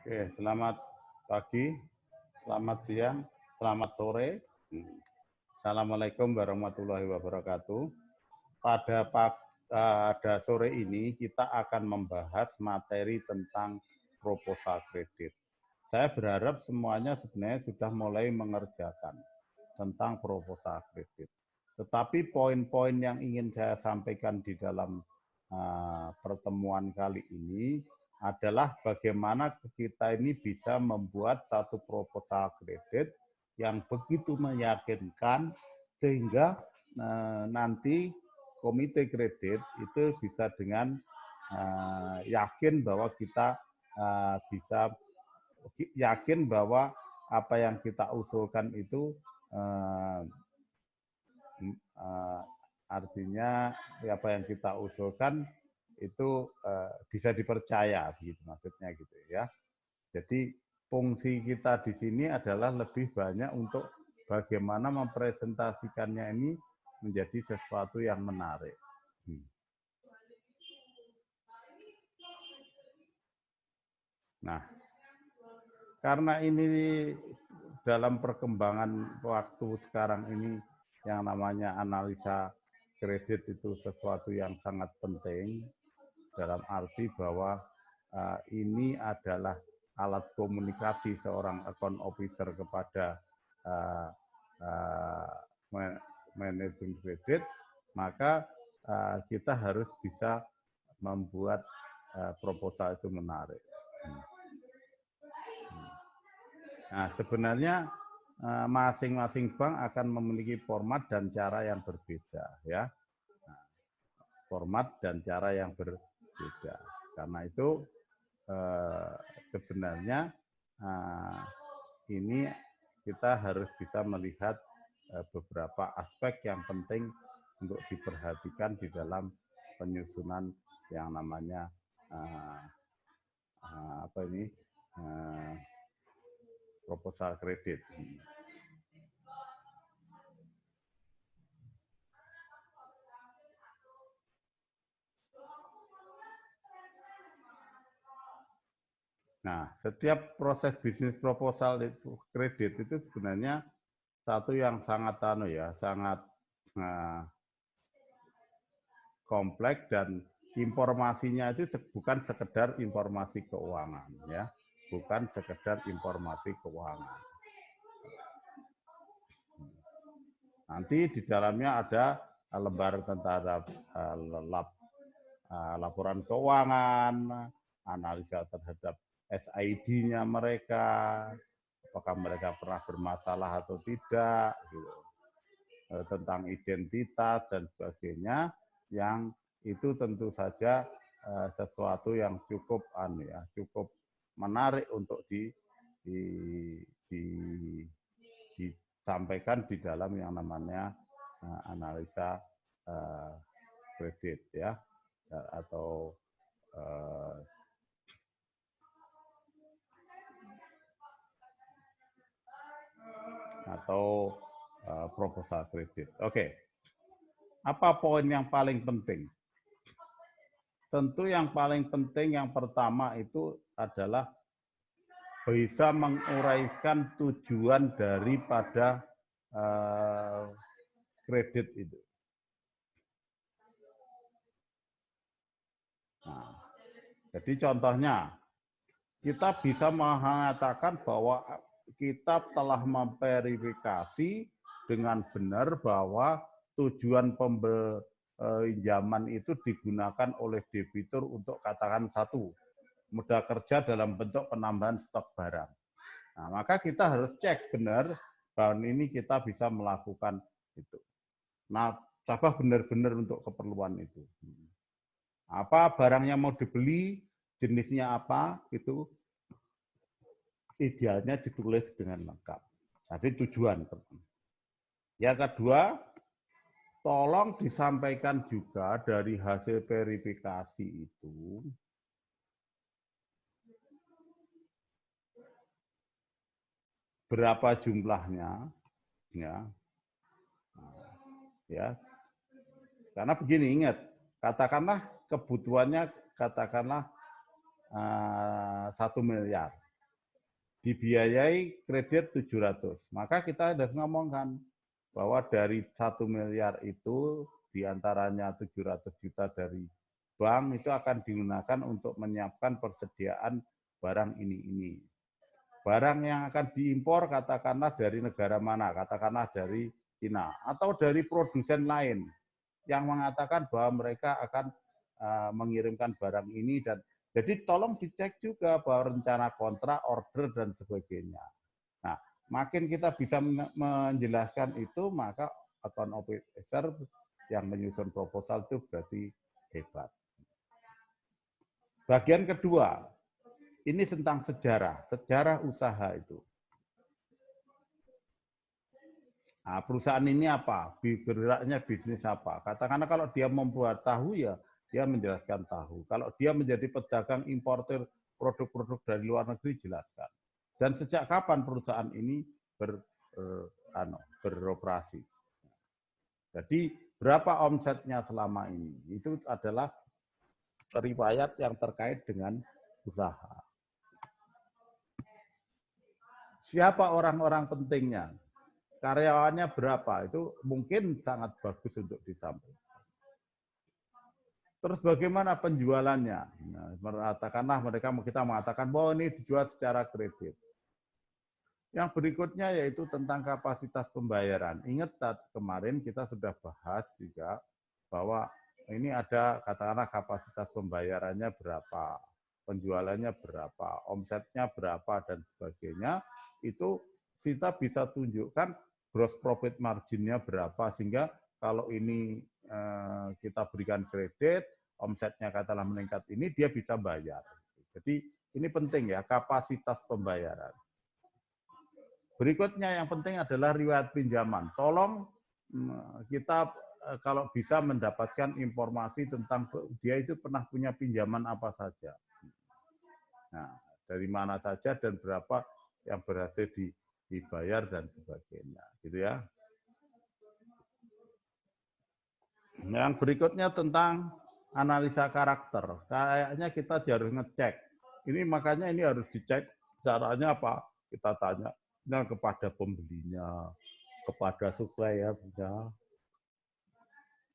Oke, selamat pagi, selamat siang, selamat sore. Assalamualaikum warahmatullahi wabarakatuh. Pada sore ini kita akan membahas materi tentang proposal kredit. Saya berharap semuanya sebenarnya sudah mulai mengerjakan tentang proposal kredit. Tetapi poin-poin yang ingin saya sampaikan di dalam pertemuan kali ini adalah bagaimana kita ini bisa membuat satu proposal kredit yang begitu meyakinkan sehingga nanti komite kredit itu bisa dengan yakin bahwa kita bisa yakin bahwa apa yang kita usulkan itu artinya apa yang kita usulkan itu bisa dipercaya, gitu maksudnya gitu ya. Jadi fungsi kita di sini adalah lebih banyak untuk bagaimana mempresentasikannya ini menjadi sesuatu yang menarik. Nah, karena ini dalam perkembangan waktu sekarang ini yang namanya analisa kredit itu sesuatu yang sangat penting dalam arti bahwa ini adalah alat komunikasi seorang account officer kepada manajemen kredit, maka kita harus bisa membuat proposal itu menarik. Nah, sebenarnya masing-masing bank akan memiliki format dan cara yang berbeda, ya. Format dan cara yang berbeda. Karena itu sebenarnya ini kita harus bisa melihat beberapa aspek yang penting untuk diperhatikan di dalam penyusunan yang namanya proposal kredit. Nah, setiap proses bisnis proposal itu kredit itu sebenarnya satu yang sangat sangat kompleks, dan informasinya itu bukan sekedar informasi keuangan, ya, bukan sekedar informasi keuangan. Nanti di dalamnya ada lembar tentang laporan keuangan, analisa terhadap SID-nya mereka, apakah mereka pernah bermasalah atau tidak, gitu. Tentang identitas dan sebagainya, yang itu tentu saja sesuatu yang cukup cukup menarik untuk disampaikan di dalam yang namanya analisa kredit, ya, atau proposal kredit. Oke. Apa poin yang paling penting? Tentu yang paling penting yang pertama itu adalah bisa menguraikan tujuan daripada kredit itu. Nah, jadi contohnya, kita bisa mengatakan bahwa kita telah memverifikasi dengan benar bahwa tujuan pinjaman itu digunakan oleh debitur untuk katakan satu, modal kerja dalam bentuk penambahan stok barang. Nah, maka kita harus cek benar bahwa ini kita bisa melakukan itu. Nah, coba benar-benar untuk keperluan itu. Apa barang yang mau dibeli, jenisnya apa, itu idealnya ditulis dengan lengkap. Jadi tujuan. Yang kedua, tolong disampaikan juga dari hasil verifikasi itu berapa jumlahnya, ya. Karena begini, ingat, katakanlah kebutuhannya 1 miliar. dibiayai kredit 700. Maka kita harus ngomongkan bahwa dari 1 miliar itu diantaranya 700 juta dari bank itu akan digunakan untuk menyiapkan persediaan barang ini. Barang yang akan diimpor katakanlah dari negara mana, katakanlah dari Cina atau dari produsen lain yang mengatakan bahwa mereka akan mengirimkan barang ini dan jadi tolong dicek juga bahwa rencana kontrak, order dan sebagainya. Nah, makin kita bisa menjelaskan itu, maka account officer yang menyusun proposal itu berarti hebat. Bagian kedua, ini tentang sejarah usaha itu. Nah, perusahaan ini apa? Bergeraknya bisnis apa? Katakanlah kalau dia membuat tahu ya dia menjelaskan tahu. Kalau dia menjadi pedagang importer produk-produk dari luar negeri, jelaskan. Dan sejak kapan perusahaan ini beroperasi? Jadi berapa omsetnya selama ini? Itu adalah riwayat yang terkait dengan usaha. Siapa orang-orang pentingnya? Karyawannya berapa? Itu mungkin sangat bagus untuk disampaikan. Terus bagaimana penjualannya? Nah, kita mengatakan bahwa ini dijual secara kredit. Yang berikutnya yaitu tentang kapasitas pembayaran. Ingat kemarin kita sudah bahas juga bahwa ini ada katakanlah kapasitas pembayarannya berapa, penjualannya berapa, omsetnya berapa dan sebagainya. Itu kita bisa tunjukkan gross profit marginnya berapa sehingga kalau ini kita berikan kredit, omsetnya katakanlah meningkat ini, dia bisa bayar. Jadi ini penting ya, kapasitas pembayaran. Berikutnya yang penting adalah riwayat pinjaman. Tolong kita kalau bisa mendapatkan informasi tentang dia itu pernah punya pinjaman apa saja. Nah, dari mana saja dan berapa yang berhasil dibayar dan sebagainya. Gitu ya. Yang berikutnya tentang analisa karakter. Kayaknya kita harus ngecek. Ini makanya ini harus dicek. Caranya apa? Kita tanya kepada pembelinya, kepada suppliernya,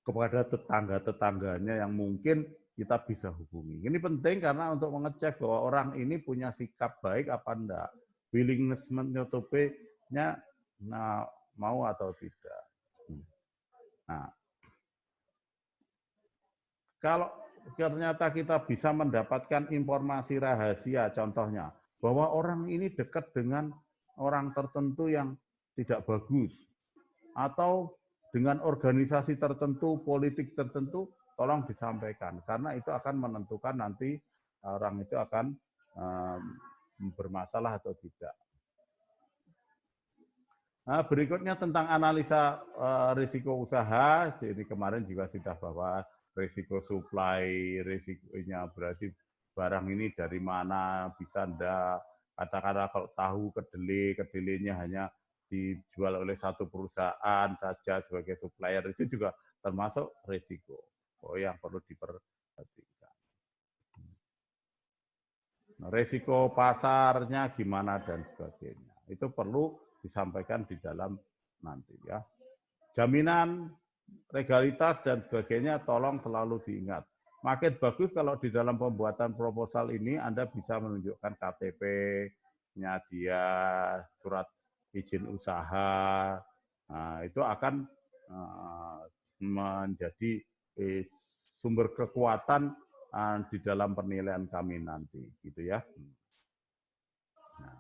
kepada tetangga-tetangganya yang mungkin kita bisa hubungi. Ini penting karena untuk mengecek bahwa orang ini punya sikap baik apa enggak. Willingness menutupinya mau atau tidak. Nah, kalau ternyata kita bisa mendapatkan informasi rahasia, contohnya, bahwa orang ini dekat dengan orang tertentu yang tidak bagus, atau dengan organisasi tertentu, politik tertentu, tolong disampaikan. Karena itu akan menentukan nanti orang itu akan bermasalah atau tidak. Nah, berikutnya tentang analisa risiko usaha, jadi kemarin juga sudah bahwa risiko supply, risikonya berarti barang ini dari mana, bisa enggak, katakanlah kalau tahu kedelainya hanya dijual oleh satu perusahaan saja sebagai supplier, itu juga termasuk risiko yang perlu diperhatikan. Nah, risiko pasarnya gimana dan sebagainya, itu perlu disampaikan di dalam nanti ya. Jaminan legalitas dan sebagainya tolong selalu diingat. Makin bagus kalau di dalam pembuatan proposal ini Anda bisa menunjukkan KTP-nya dia, surat izin usaha. Nah, itu akan menjadi sumber kekuatan di dalam penilaian kami nanti, gitu ya. Nah,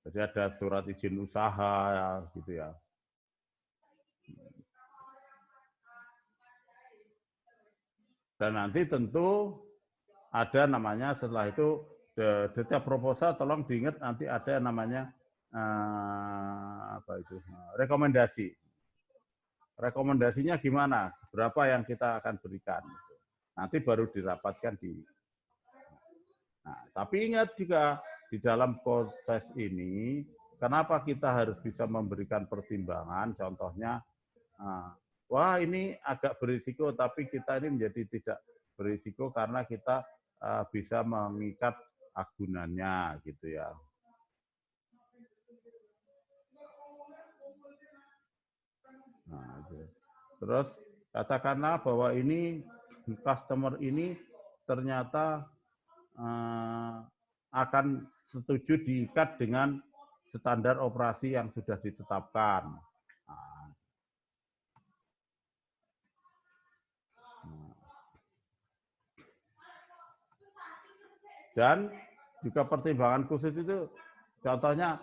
jadi ada surat izin usaha, gitu ya. Dan nanti tentu ada namanya setelah itu detail proposal, tolong diingat nanti ada namanya rekomendasi. Rekomendasinya gimana? Berapa yang kita akan berikan? Nanti baru dirapatkan di. Nah, tapi ingat juga di dalam proses ini, kenapa kita harus bisa memberikan pertimbangan? Contohnya, wah ini agak berisiko, tapi kita ini menjadi tidak berisiko karena kita bisa mengikat agunannya, gitu ya. Nah, terus katakanlah bahwa ini customer ini ternyata akan setuju diikat dengan standar operasi yang sudah ditetapkan. Dan juga pertimbangan khusus itu, contohnya,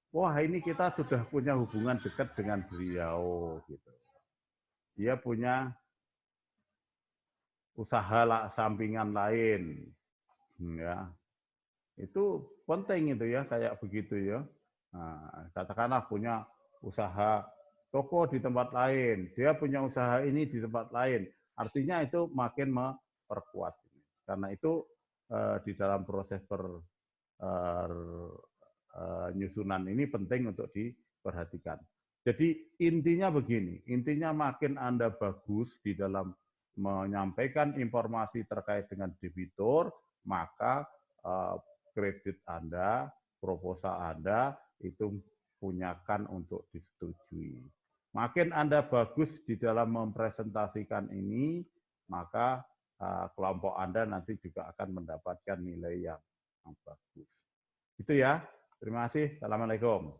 wah ini kita sudah punya hubungan dekat dengan beliau, gitu. Dia punya usaha sampingan lain, ya. Itu penting itu ya, kayak begitu ya. Nah, katakanlah punya usaha toko di tempat lain, dia punya usaha ini di tempat lain. Artinya itu makin memperkuat. Karena itu di dalam proses nyusunan ini penting untuk diperhatikan. Jadi intinya begini, intinya makin Anda bagus di dalam menyampaikan informasi terkait dengan debitur, maka kredit Anda, proposal Anda itu punyakan untuk disetujui. Makin Anda bagus di dalam mempresentasikan ini, maka kelompok Anda nanti juga akan mendapatkan nilai yang bagus. Itu ya. Terima kasih. Assalamualaikum.